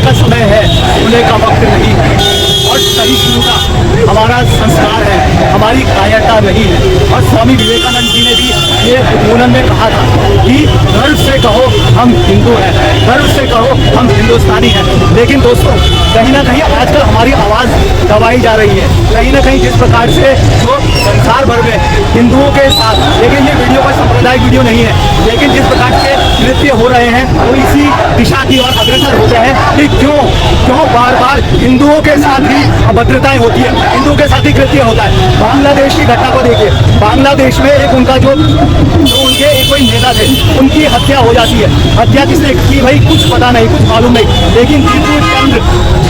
का समय है, सोने का वक्त नहीं है। और सहिष्णुता हमारा संस्कार है, हमारी कायरता नहीं है। और स्वामी विवेकानंद जी ने भी ये उन्मूलन में कहा था कि गर्व से कहो हम हिंदू हैं, गर्व से कहो हम हिंदुस्तानी हैं। लेकिन दोस्तों, कहीं ना कहीं आजकल हमारी आवाज़ दबाई जा रही है। कहीं ना कहीं जिस प्रकार से जो संसार भर में हिंदुओं के साथ, लेकिन ये वीडियो कोई सांप्रदायिक वीडियो नहीं है, लेकिन जिस प्रकार के नृत्य हो रहे हैं वो इसी दिशा की ओर अग्रसर होते हैं कि क्यों बार बार हिंदुओं के साथ ही अभद्रताएं होती है, हिंदुओं के साथ ही कृत्य होता है। बांग्लादेश की घटना को देखिए, बांग्लादेश में एक उनका जो उनके एक कोई नेता थे, उनकी हत्या हो जाती है। हत्या किसने की भाई कुछ पता नहीं, कुछ मालूम नहीं, लेकिन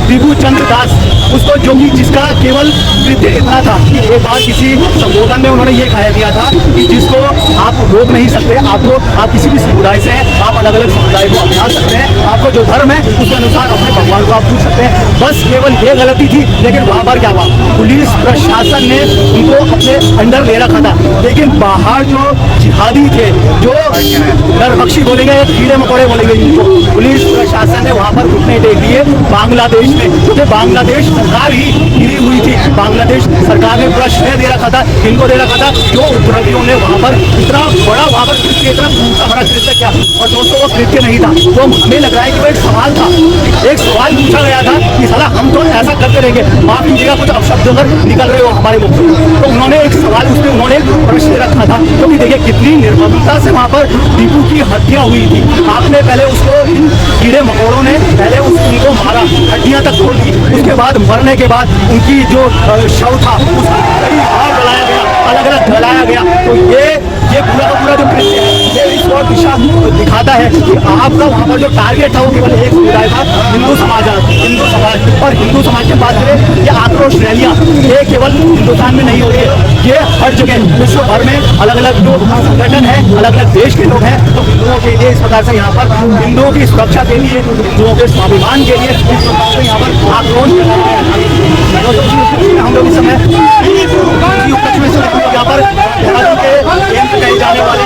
दीपू चंद्र दास उसको जो कि जिसका केवल कृत्य इतना था कि एक बार किसी संबोधन में उन्होंने ये कहा दिया था कि जिसको आप रोक नहीं सकते, आपको आप किसी भी समुदाय से हैं, आप अलग अलग समुदाय को अपना सकते हैं, आपको जो धर्म है उसके अनुसार अपने भगवान को आप पूछ सकते हैं। बस केवल ये गलती थी, लेकिन वहाँ पर क्या हुआ, पुलिस प्रशासन ने उनको अपने अंडर ले रखा था। लेकिन बाहर जो जिहादी थे, जो नरभक्षी बोलेंगे, कीड़े मकोड़े बोलेंगे, इनको पुलिस प्रशासन ने वहाँ पर घुटने टेक दिए बांग्लादेश में, क्योंकि बांग्लादेश सरकार ही गिरी हुई थी। बांग्लादेश सरकार ने पूरा श्रेय दे रखा था, इनको दे रखा था, जो उपद्रवियों ने वहाँ पर इतना बड़ा वहाँ पर कृत्य, इतना बड़ा कृत्य क्या। और दोस्तों वो कृत्य नहीं था, तो हमें लग रहा है कि वो एक सवाल था, एक सवाल पूछा गया था कि साला हम तो ऐसा करते रहेंगे, माफ कीजिएगा कुछ अपशब्द अगर निकल रहे हो हमारे मुख से, तो उन्होंने एक सवाल उसमें उन्होंने प्रश्न रखा था, क्योंकि तो देखिए कितनी निर्ममता से वहाँ पर दीपू की हत्या हुई थी। आपने पहले उसको कीड़े मकोड़ों ने पहले उनको मारा, हड्डियां तक तोड़ दी, उसके बाद मरने के बाद उनकी जो शव था उसको कई बार जलाया गया, अलग अलग जलाया गया। तो ये पूरा का पूरा जो कृत्य है ये इस और दिशा दिखाता है कि आपका वहाँ पर जो टारगेट था वो केवल एक समुदाय था, हिंदू समाज। और हिंदू समाज की बात करें, ये आक्रोश रैलियाँ ये केवल हिंदुस्तान में नहीं हो रही है, ये हर जगह विश्व भर में अलग अलग जो संगठन है, अलग अलग देश के लोग हैं, तो हिंदुओं के लिए इस प्रकार से यहाँ पर हिंदुओं की सुरक्षा के लिए, हिंदुओं के स्वाभिमान के लिए इस प्रकार से यहाँ पर आक्रोश हम लोग इस समय में से यहाँ पर केंद्र कहे जाने वाले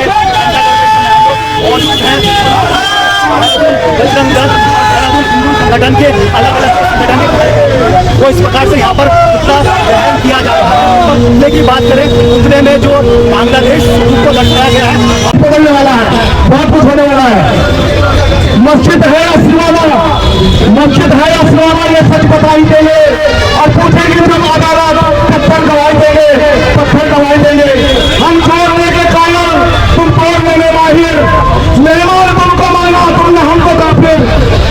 संगठन के अलग अलग संगठन के वो इस प्रकार से यहाँ पर पुतला दहन किया जा रहा है। पुतले की बात करें, पुतले में जो बांग्लादेश को दर्शाया गया है, बदलने वाला है, बहुत कुछ होने वाला है। मस्जिद है या सिवाना, मस्जिद है या सिवाना, ये सच बताई देंगे और पूछेंगे तुम अदालत, पत्थर गवाही देंगे, पत्थर गवाही देंगे। हम छोड़ने के कारण तुम तोड़ने में माहिर, मेहमान तुमको माना, तुमने हमको काफिर।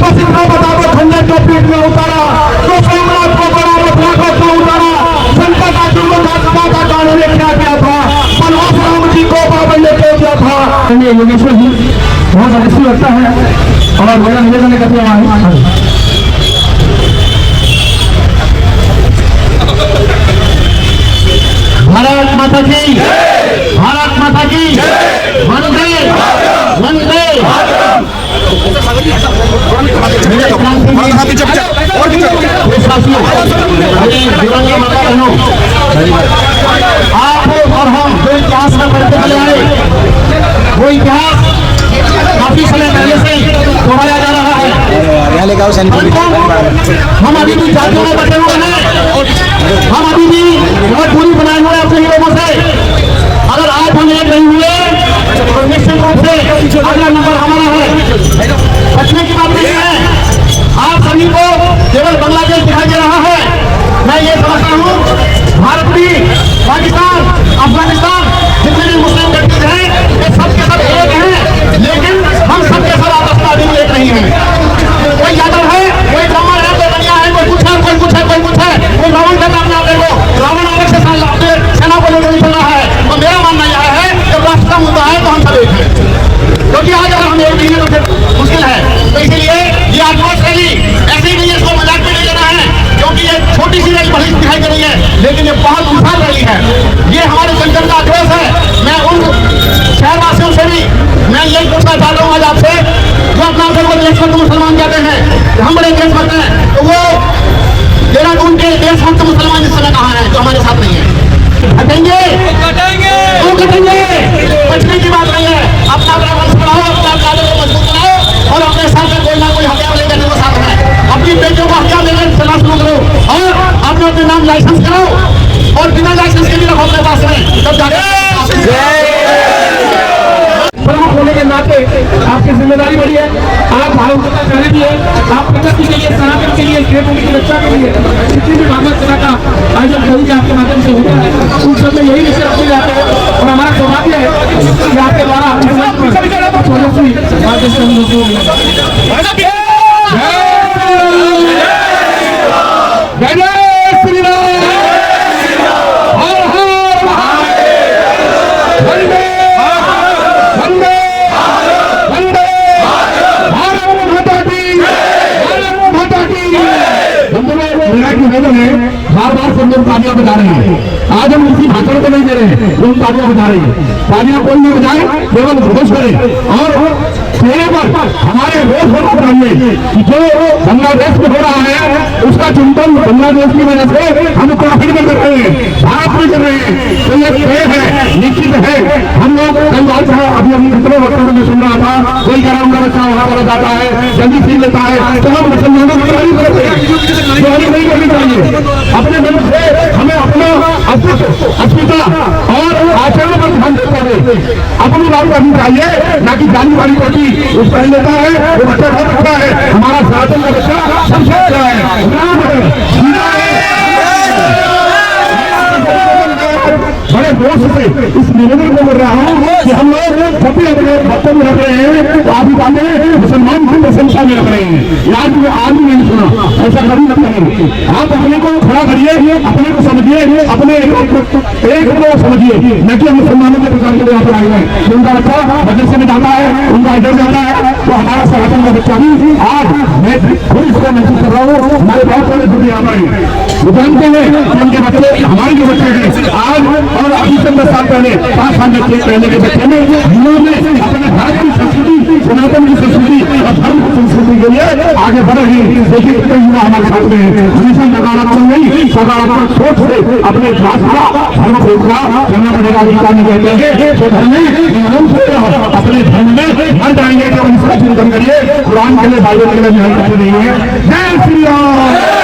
बस इतना बता दो, खंजर को पीठ में उतारा तो सोमनाथ को बराबर लाखों को उतारा। संकट का कानून ने क्या किया था, बनवास राम जी को बाबर ने क्यों किया था। योगेश्वर जी बहुत अच्छी लगता है और मेरा निवेदन करते हैं भारत माता की, भारत माता की, वंदे वंदे। आप और हम जो इतिहास में पढ़ते चले आए, वो इतिहास काफी समय पहले से दोहराया जा रहा है। हम अभी भी जातियों में बटे हुए हैं, हम अभी भी बहुत दूरी बनाए हुए हैं अपने लोगों से। अगर आज हम एक नहीं हुए तो निश्चित रूप से अगला नंबर हमारा है। बचने की बात नहीं है, आप सभी को केवल बांग्लादेश दिखाई दे रहा है। मैं ये समझता हूँ भारत भी, पाकिस्तान, अफगानिस्तान जितने भी मुस्लिम कंट्रीज हैं ये सब के सब एक हैं, लेकिन हम सब के सब आपस में अभी एक नहीं है। कोई यादव है, कोई ब्राह्मण है, कोई बनिया है, कोई कुछ है, कोई कुछ है, कोई कुछ है, कोई रावण का नाम ना देखो, रावण अलग से अपने सेना को लेकर चल रहा है। तो मेरा मानना यह है जब राष्ट्र का मुद्दा है तो हम सब एक हैं, क्योंकि आज अगर हम एक नहीं है तो फिर मुश्किल है। तो इसीलिए ये आक्रोश रैली ऐसे ही नहीं, इसको मजाक में नहीं लेना है, क्योंकि ये छोटी सी रैली बड़ी दिखाई दे रही है, लेकिन ये बहुत विशाल रैली है। ये हमारे जनता का आक्रोश है। मैं उन शहरवासियों से भी मैं यही पूछना चाहता हूँ आज आपसे, जो अपना को देशभक्त मुसलमान कहते हैं, हम बड़े देशभक्त हैं, तो वो देहरादून के देशभक्त मुसलमान इस समय कहाँ है जो हमारे साथ नहीं है? हटेंगे, कटेंगे, बचने की बात नहीं है। अपना वंश बढ़ाओ, अपना काले को मजबूत बनाओ और अपने साथ में कोई ना कोई हथियार लेकर के साथ में अपनी पे आपकी जिम्मेदारी बड़ी है। आप भावुकता चाहे भी है, आप प्रगति के लिए, सनातन के लिए, देवभूमि की रक्षा के लिए जितनी भी भागवत कथा का आयोजन कभी भी आपके माध्यम से होता है, उन सब में यही विषय रखे जाते हैं। और हमारा सौभाग्य है कि आपके द्वारा बार बार सब लोग तालियां बजा रहे हैं। आज हम किसी भाषण को नहीं दे रहे हैं, लोग तालियां बजा रहे हैं। तालियां कोई नहीं बजाए, केवल घोष करें और चेहरे पर हमारे रोज होना चाहिए कि जो बांग्लादेश में हो रहा है उसका चिंतन बांग्लादेश की वजह से हम उत्तराखंड में कर रहे हैं, भारत में कर रहे हैं। तो ये तय है, निश्चित है। हम लोग कल बात है, अभी हम कितने वक्तव्य में सुन रहा था, कोई कह रहा उनका बच्चा वहां बोला जाता है, जल्दी सीख लेता है, तो हम मुसलमानों की लड़ाई करते हैं, नहीं करनी चाहिए। अपने मन से हमें अपना अस्मिता और आचरण पर ध्यान देते हुए अपनी बात करनी चाहिए, ना कि जानी वाली कोटी उस पहन लेता है, वो बच्चा बहुत अच्छा है। हमारा सनातन का बच्चा सबसे अच्छा है, राम है। बड़े दोस्त से इस निवेदन को कर रहा हूँ कि हम लोग जब भी अपने बच्चों में रख रहे हैं तो आदि बातें मुसलमान भी प्रशंसा में रख रहे हैं। आज भी नहीं सुना, ऐसा कभी न करें। आप अपने को खड़ा करिए, अपने को समझिए, अपने एक को समझिए, न कि हम मुसलमानों के प्रचार के लिए यहाँ पर आए हैं। उनका बच्चा मदरसे में जाता है, उनका इधर जाता है, तो हमारा सनातन का बच्चा भी आज मैं खुद इसको महसूस कर रहा हूँ। हमारे बहुत सारे बुद्धि यहाँ पर हैं, वो जानते हैं कि उनके बच्चे हमारे जो बच्चे हैं आज और अभी से 10 साल पहले, 5 साल पहले के बच्चे में इन्होंने अपने भारत की संस्कृति, सनातन की संस्कृति और धर्म की संस्कृति के लिए आगे बढ़ रहे हैं। देखिए कितने युवा हमारे साथ में हैं। हमेशा नकारात्मक नहीं, सकारात्मक सोच से अपने भाषा धर्म को करना पड़ेगा। गीता में कहते हैं तो धर्म में अपने धर्म में मर जाएंगे तो इसका चिंतन करिए। कुरान के लिए, बाइबल के लिए ध्यान करते नहीं है। जय श्री राम।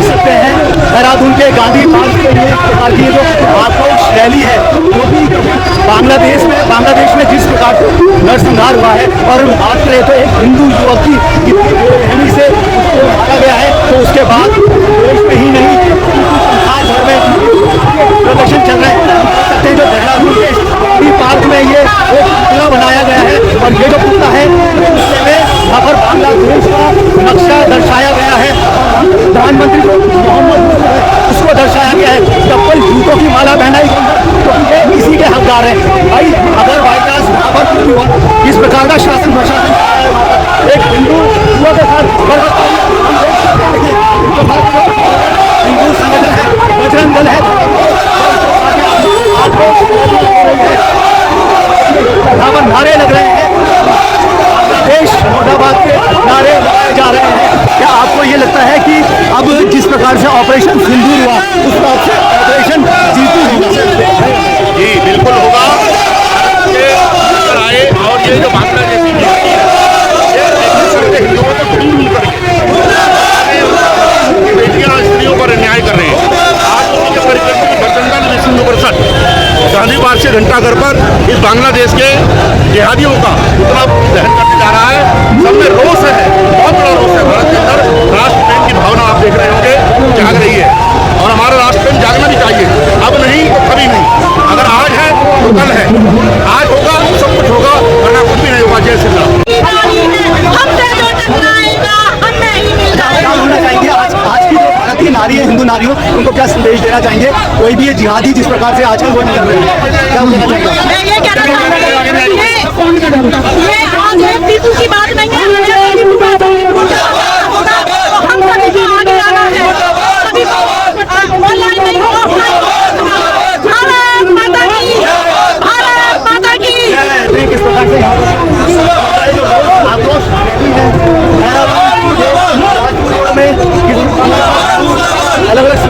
सकते हैं देहरादून के गांधी पार्क के लिए की जो आक्रोश रैली है, वो भी बांग्लादेश में जिस प्रकार से नरसंहार हुआ है और बात करें तो एक हिंदू युवक की बेरहमी से उसको मारा गया है, तो उसके बाद देश में ही नहीं संसार भर में प्रदर्शन चल रहे हैं। सकते हैं जो देहरादून के गांधी पार्क में ये एक पुतला बनाया गया है और ये जो पुतला है यहाँ पर बांग्लादेश का नक्शा दर्शाया गया है। प्रधानमंत्री मोहम्मद उसको दर्शाया गया है, चप्पल जूतों की माला पहनाई गई है, तो ये इसी के हकदार है। भाई अगर वाइकास यहाँ पर इस प्रकार का शासन प्रशासन एक हिंदू युवा के साथ हिंदू संगठन है, बजरंग दल है, नारे लग रहे हैं, बांग्लादेश मुर्दाबाद के नारे लगाए जा रहे हैं। क्या आपको ये लगता है कि अब जिस प्रकार से ऑपरेशन सिंदूर हुआ उस प्रकार से ऑपरेशन जीतू होगा? जी बिल्कुल होगा। आए और ये जो बांग्लादेशी बेटियां स्त्रियों पर अन्याय कर रहे हैं। आज उनके परिप्रेक्ष्य बजरंग दल विष्णु परिषद गांधी पार्क से घंटाघर पर इस बांग्लादेश के जिहादियों का पुतला दहन करने जा रहा है। सब में रोष है, बहुत बड़ा रोष है। भारत के अंदर राष्ट्र प्रेम की भावना आप देख रहे होंगे जाग रही है और हमारा राष्ट्र प्रेम जागना भी चाहिए। अब नहीं तो कभी नहीं। अगर आज है तो कल है, आज होगा तो सब कुछ होगा, वरना कुछ भी नहीं होगा। जय श्री राम। क्या होना चाहेंगे आज की जो भारत की नारी है, हिंदू नारी हो, उनको क्या संदेश देना चाहेंगे? कोई भी ये जिहादी जिस प्रकार से आजकल वो नहीं कर रहे हैं, क्या बोलना चाहेंगे? मैं ये कहना चाहूँगी ये आज एक टीटू की बात नहीं है, हम सभी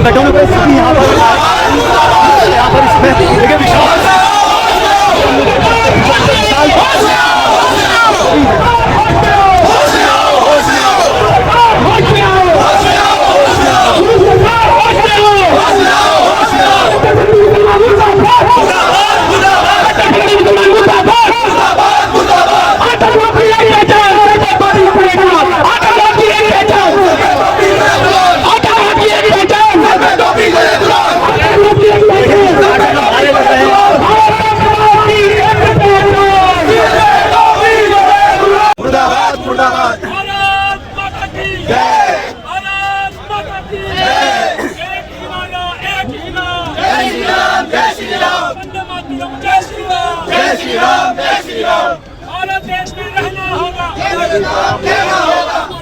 संगठनों पे सभी यहाँ पर इसमें देखिए विशाल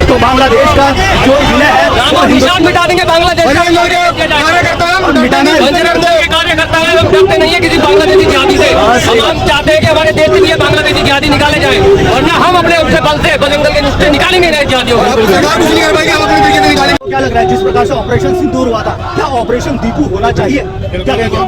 तो बांग्लादेश का जो विलय है वो निशान मिटा देंगे बांग्लादेश कार्यकर्ता है। हम डरते नहीं है किसी बांग्लादेशी जिहादी से। हम चाहते हैं कि हमारे देश के लिए बांग्लादेशी जिहादी निकाले जाए, वरना हम अपने उससे बल से बजरंग दल के नुस्खे निकालेंगे नहीं जिहादियों को। क्या लग रहा है जिस प्रकार से ऑपरेशन सिंदूर हुआ था, क्या ऑपरेशन दीपू होना चाहिए? क्या कहेंगे?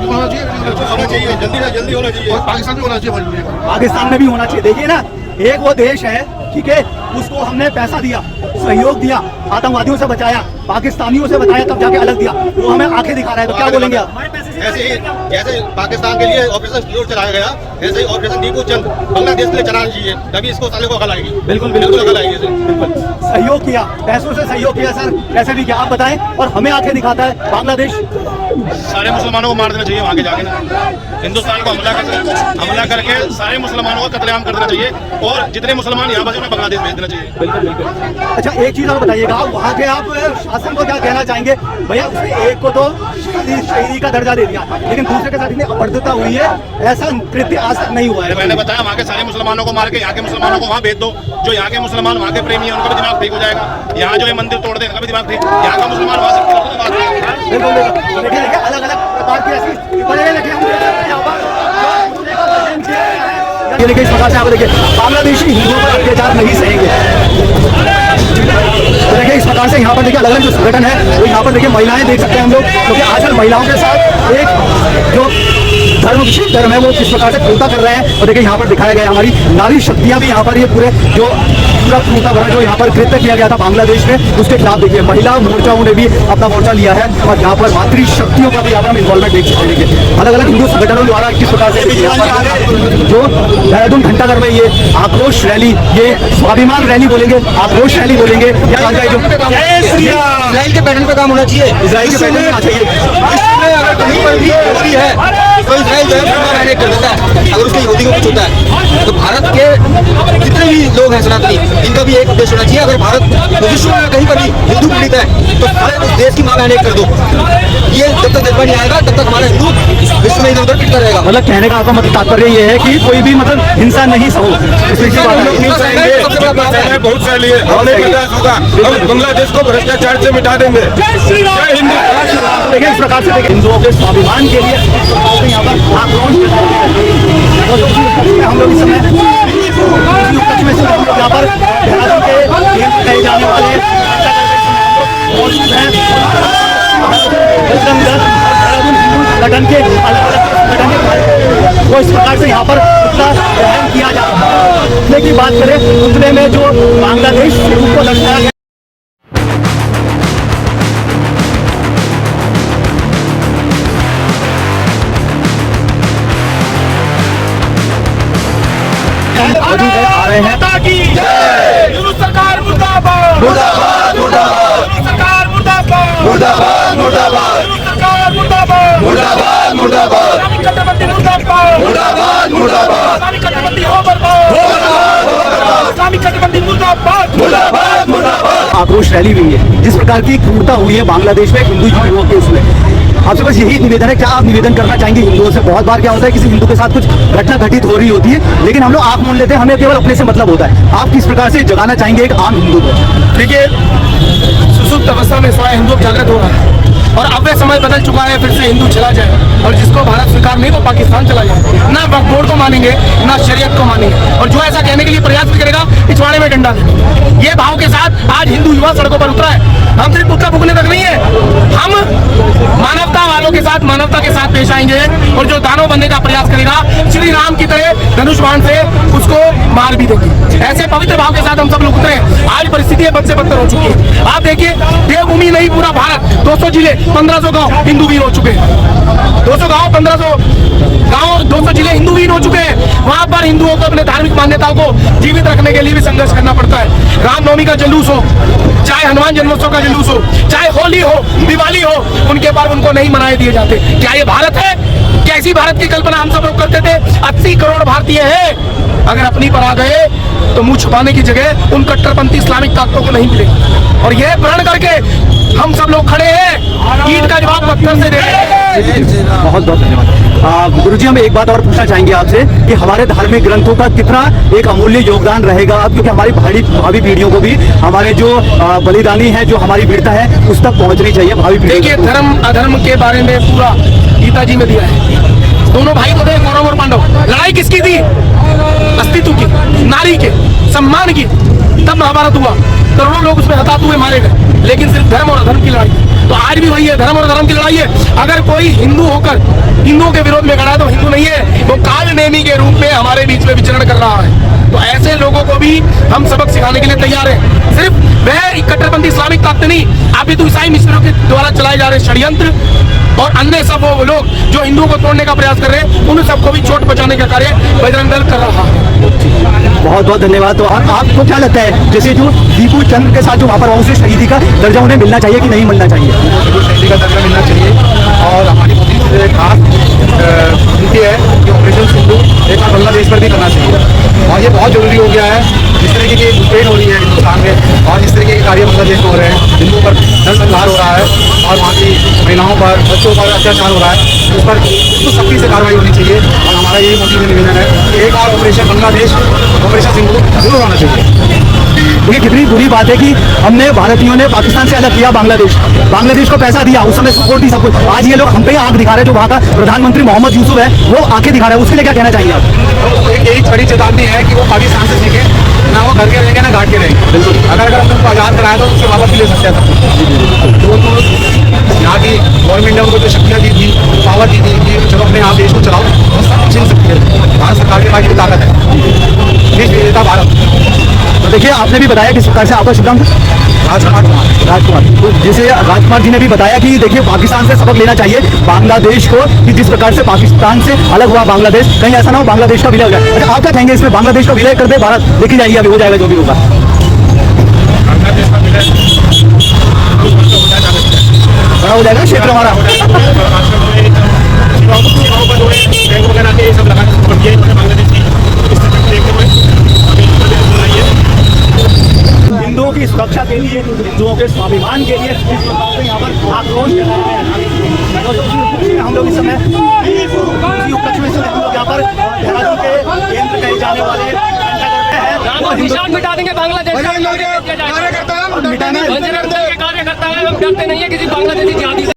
जल्दी होना चाहिए, पाकिस्तान में होना चाहिए, पाकिस्तान में भी होना चाहिए। देखिए ना, एक वो देश है, ठीक है, उसको हमने पैसा दिया, सहयोग दिया, आतंकवादियों से बचाया, पाकिस्तानियों से बचाया, तब जाके अलग दिया, वो हमें आंखें दिखा रहा है, तो क्या बोलेंगे आप? ऐसे ही जैसे पाकिस्तान के लिए ऑपरेशन सिंदूर चलाया गया, ऐसे ही ऑपरेशन दीपू चंद बांग्लादेश के लिए चलाना चाहिए, तभी इसको साले को अकल आएगी। बिल्कुल अकल आएगी इसे। बिल्कुल सहयोग किया, पैसों से सहयोग किया सर, कैसे भी किया आप बताएं, और हमें आंखें दिखाता है बांग्लादेश। सारे मुसलमानों को मार देना चाहिए वहाँ के जाके ना, हिंदुस्तान को हमला करके सारे मुसलमानों का कत्लेआम कर देना चाहिए, और जितने मुसलमान यहाँ बचे उन्हें बांग्लादेश भेज देना चाहिए। बिल्कुल। अच्छा, एक चीज और बताइएगा, वहाँ के आप शासन को क्या कहना चाहेंगे? भैया एक को तो शहीदी का दर्जा दे दिया, लेकिन दूसरे के साथ इतनी अभद्रता हुई है, ऐसा कृत्य आज तक नहीं हुआ है। मैंने बताया वहाँ के सारे मुसलमानों को मार के यहाँ के मुसलमानों को वहाँ भेज दो, जो यहाँ के मुसलमान वहाँ के प्रेमी हैं उनका भी दिमाग ठीक हो जाएगा। यहाँ जो है मंदिर तोड़ दे, उनका भी दिमाग ठीक, यहाँ का मुसलमान वहाँ से देखिए अलग अलग प्रकार की ऐसी ये देखिए, इस प्रकार से आप देखिए बांग्लादेशी हिंदुओं पर अत्याचार नहीं सहेंगे। तो देखिए इस प्रकार से यहाँ पर देखिए अलग अलग जो संगठन है, वो यहाँ पर देखिए महिलाएं देख सकते हैं हम लोग, क्योंकि आजकल महिलाओं के साथ एक जो धर्म है वो किस प्रकार से क्रूरता कर रहे हैं। और देखिए यहाँ पर दिखाया गया हमारी नारी शक्तियाँ भी यहाँ पर ये पूरे जो पूरा क्रूरता भरा जो यहाँ पर कृत्य किया गया था बांग्लादेश में, उसके खिलाफ देखिए महिला मोर्चाओं ने भी अपना मोर्चा लिया है, और यहाँ पर मातृ शक्तियों का भी यहाँ पर हम इन्वॉल्वमेंट देख सकते हैं। देखिए अलग अलग हिंदू संगठनों द्वारा किस प्रकार से जो देहरादून घंटाघर में ये आक्रोश रैली, ये स्वाभिमान रैली बोलेंगे, आक्रोश रैली बोलेंगे, इजराइल के पैटर्न पे काम होना चाहिए, इजराइल के पैटर्न होना चाहिए। अगर कहीं पर भी यहूदी है तो इजराइल जो है मैनेज कर देता है, अगर उसके यहूदी को कुछ होता है। तो भारत के जितने भी लोग हैं सनातनी, इनका भी एक उद्देश्य होना चाहिए, अगर भारत विश्व में कहीं पर भी हिंदू पीड़ित है तो सारे उस देश की मां मैनेज कर दो। ये जब तक जज्बा नहीं आएगा तब तक हमारा हिंदू विश्व में इधर उधर पिटता रहेगा। मतलब कहने का आपका मतलब तात्पर्य ये है कि कोई भी मतलब हिंसा नहीं सहो, बहुत सही है, हम बांग्लादेश को भ्रष्टाचार से मिटा देंगे। देखिए इस प्रकार से देखिए हिंदुओं के स्वाभिमान के लिए यहाँ पर आक्रोश हम लोग इस समय यहाँ पर देहरादून के कहे जाने वाले संगठन के अलग अलग संगठन वो इस प्रकार से यहाँ पर पुतला दहन किया जा रहा है। पुतले की बात करें, पुतले में जो बांग्लादेश को दर्शाया गया आ रहे हैं। सरकार मुर्दाबाद, मुर्दाबाद मुर्दाबाद सरकार मुर्दाबाद, मुर्दाबाद मुर्दाबाद सरकार मुर्दाबाद, मुर्दाबाद मुर्दाबाद इस्लामिक कट्टरपंथी मुर्दाबाद, मुर्दाबाद मुर्दाबाद इस्लामिक कट्टरपंथी हो बर्बाद, इस्लामिक कट्टरपंथी मुर्दाबाद, मुर्दाबाद मुर्दाबाद। आक्रोश रैली हुई है, जिस प्रकार की क्रूरता हुई है बांग्लादेश में हिंदू युवकों के उसमें, आपसे बस यही निवेदन है, क्या आप निवेदन करना चाहेंगे हिंदुओं से? बहुत बार क्या होता है किसी हिंदू के साथ कुछ घटना घटित हो रही होती है, लेकिन हम लोग आंख मूंद लेते हैं, हमें केवल अपने से मतलब होता है। आप किस प्रकार से जगाना चाहेंगे एक आम हिंदू को? देखिए, सुसुप्त अवस्था में स्वयं हिंदू जागृत हो रहा है, और अब वह समय बदल चुका है, फिर से हिंदू चला जाए, और जिसको भारत स्वीकार नहीं वो पाकिस्तान चला जाए। ना वक्फ बोर्ड को मानेंगे, ना शरीयत को मानेंगे, और जो ऐसा कहने के लिए प्रयास भी करेगा पिछवाड़े में डंडा देगा। ये भाव के साथ आज हिंदू युवा सड़कों पर उतरा है। हम सिर्फ पुतला फूकने तक नहीं है, हम मानवता वालों के साथ मानवता के साथ पेश आएंगे और जो दानव बनने का प्रयास करेगा श्री राम की तरह धनुष बाण से उसको मार भी देंगे। ऐसे पवित्र भाव के साथ हम सब लोग उतरे। आज परिस्थितियां बद से बदतर हो चुकी है। आप देखिए, देवभूमि नहीं पूरा भारत, 200 जिले 1500 गांव हिंदूहीन हो चुके हैं। 200 गांव 1500 गांव 200 जिले हिंदूहीन हो चुके हैं। वहां पर हिंदुओं को अपने धार्मिक मान्यताओं को जीवित रखने के लिए भी संघर्ष करना पड़ता है। रामनवमी का जुलूस हो, चाहे हनुमान जन्मोत्सव का जुलूस हो, चाहे होली हो, दिवाली हो, उनके पर्व उनको नहीं मनाए दिए जाते। क्या ये भारत है? कैसी भारत की कल्पना हम सब लोग करते थे? 80 करोड़ भारतीय हैं। अगर अपनी पर आ गए तो मुंह छुपाने की जगह उन कट्टरपंथी इस्लामिक ताकतों को नहीं मिलेगी। और यह प्रण करके हम सब लोग खड़े हैं, ईंट का जवाब पत्थर से दे रहे हैं। बहुत बहुत धन्यवाद। गुरुजी, हम एक बात और पूछना चाहेंगे आपसे कि हमारे धार्मिक ग्रंथों का कितना एक अमूल्य योगदान रहेगा अब, क्योंकि हमारी भावी पीढ़ियों को भी हमारे जो बलिदानी है, जो हमारी वीरता है, उस तक पहुंचनी चाहिए भावी पीढ़ी। देखिए, धर्म अधर्म के बारे में पूरा गीता जी में दिया है। दोनों भाई तो थे, कौरव और पांडव। लड़ाई किसकी थी? अस्तित्व की, नारी के सम्मान की। तब महाभारत हुआ, करोड़ों लोग उसमें हताहत हुए, मारे गए, लेकिन सिर्फ धर्म और अधर्म की लड़ाई। तो आज भी वही है, धर्म और धर्म की लड़ाई है। अगर कोई हिंदू होकर हिंदुओं के विरोध में खड़ा है तो हिंदू नहीं है, वो काल नेमी के रूप में हमारे बीच में विचरण कर रहा है। तो ऐसे लोगों को भी हम सबक सिखाने के लिए तैयार हैं। सिर्फ वह कट्टरपंथी इस्लामिक ताकत नहीं, अभी तो ईसाई मिशनों के द्वारा चलाए जा रहे षड्यंत्र और अन्य सब वो लोग जो हिंदुओं को तोड़ने का प्रयास कर रहे हैं, उन सबको भी चोट बचाने का कार्य बजरंग दल कर रहा है। बहुत बहुत धन्यवाद। तो आपको क्या लगता है, जैसे जो दीपू चंद्र के साथ जो वहाँ पर उसे शहीदी का दर्जा उन्हें मिलना चाहिए कि नहीं मिलना चाहिए? शहीदी का दर्जा मिलना चाहिए। और हमारी मोदी से खास नीति है कि ऑपरेशन सिंधु एक बांग्लादेश पर भी करना चाहिए। और ये बहुत जरूरी हो गया है। जिस तरीके की घुसपैठ हो रही है हिंदुस्तान में और जिस तरीके के कार्य बांग्लादेश में हो रहे हैं, हिंदुओं पर नरसंहार हो रहा है और वहाँ की महिलाओं पर, बच्चों पर अत्याचार हो रहा है, उस पर तो सख्ती से कार्रवाई होनी चाहिए। और हमारा यही मोदी से निवेदन है कि एक और ऑपरेशन बांग्लादेश, ऑपरेशन सिंधु जरूर होना चाहिए। ये कितनी बुरी बात है कि हमने भारतीयों ने पाकिस्तान से अलग किया बांग्लादेश को पैसा दिया, उस समय सपोर्ट दी, सब कुछ। आज ये लोग हम पे ही आंख दिखा रहे हैं। जो वहाँ का प्रधानमंत्री मोहम्मद यूसुफ है, वो आंखें दिखा रहा है, उसके लिए क्या कहना चाहिए आप? तो एक यही बड़ी चेतावनी है कि वो पाकिस्तान से सीखे, ना वो घर के रहेंगे ना घाट के रहेंगे। बिल्कुल, अगर हम उनको आज़ाद कराए तो उससे वापस भी ले सकते हैं। तो यहाँ की गवर्नमेंट ने उनको जो शक्तियाँ दी थी, पावर दी थी कि चलो अपने आप देश को चलाओ, वो सब छीन सकती है। भारत सरकार के पास ये ताकत है, देश विजेता भारत। तो देखिए, आपने भी बताया कि सरकार से आपका शुभ नाम राजकुमार। तो जैसे राजकुमार जी ने भी बताया कि देखिए, पाकिस्तान से सबक लेना चाहिए बांग्लादेश को, कि जिस प्रकार से पाकिस्तान से अलग हुआ बांग्लादेश, कहीं ऐसा ना हो बांग्लादेश का विलय हो जाए। अच्छा, आप क्या कहेंगे इसमें? बांग्लादेश का विलय कर दे भारत, देखी जाएगी, अभी हो जाएगा जो भी होगा। बांग्लादेश का विलय बड़ा हो जाएगा क्षेत्र हमारा। हिंदुओं की सुरक्षा के लिए, हिंदुओं के स्वाभिमान के लिए इस प्रकार से यहाँ पर आक्रोश जताया गया है। और उसी उपलक्ष्य में हम लोग इस समय हम लोग यहाँ पर देहरादून के केंद्र कहे जाने वाले निशान मिटा देंगे बांग्लादेश का, मिटाना कार्यकर्ता है, हम डरते नहीं है किसी बांग्लादेशी जिहादी से।